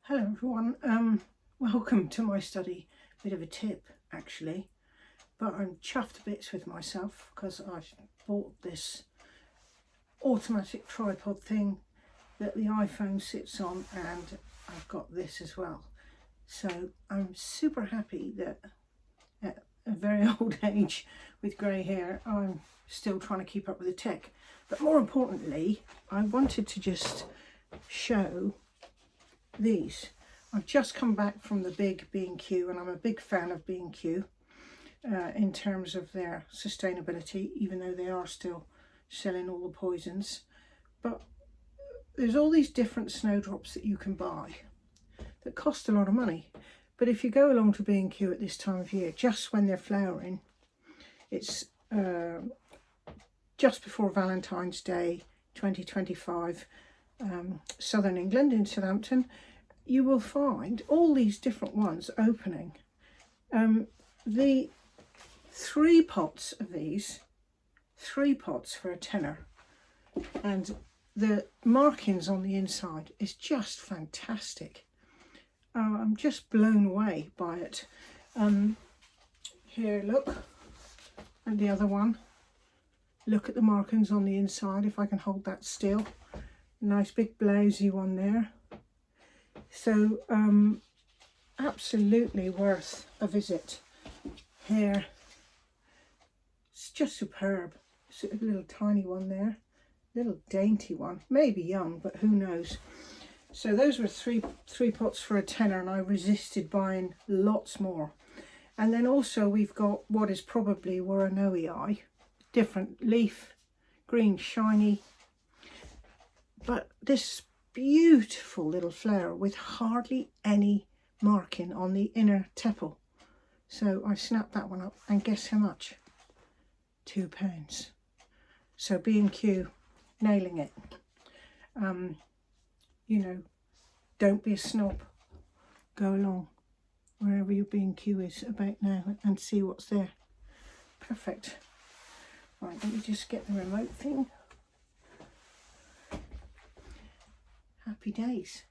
Hello everyone, welcome to my study. Bit of a tip actually, but I'm chuffed to bits with myself because I've bought this automatic tripod thing that the iPhone sits on, and I've got this as well. So I'm super happy that at a very old age with grey hair I'm still trying to keep up with the tech. But more importantly, I wanted to just show these. I've just come back from the big B&Q, and I'm a big fan of B&Q in terms of their sustainability, even though they are still selling all the poisons. But there's all these different snowdrops that you can buy that cost a lot of money. But if you go along to B&Q at this time of year, just when they're flowering, it's just before Valentine's Day 2025, Southern England in Southampton, you will find all these different ones opening. The 3 pots of these, 3 pots for a tenner, and the markings on the inside is just fantastic. I'm just blown away by it. Here, look, and the other one. Look at the markings on the inside, if I can hold that still. Nice big blousy one there. So absolutely worth a visit. Here, it's just superb. It's a little tiny one there, little dainty one, maybe young, but who knows. So those were three pots for a tenner, and I resisted buying lots more. And then also we've got what is probably Waranoii, different leaf, green, shiny, but this beautiful little flower with hardly any marking on the inner tepal. So I snapped that one up, and guess how much? £2. So B&Q, nailing it. You know, don't be a snob. Go along wherever your B&Q is about now and see what's there. Perfect. Right, let me just get the remote thing. Happy days.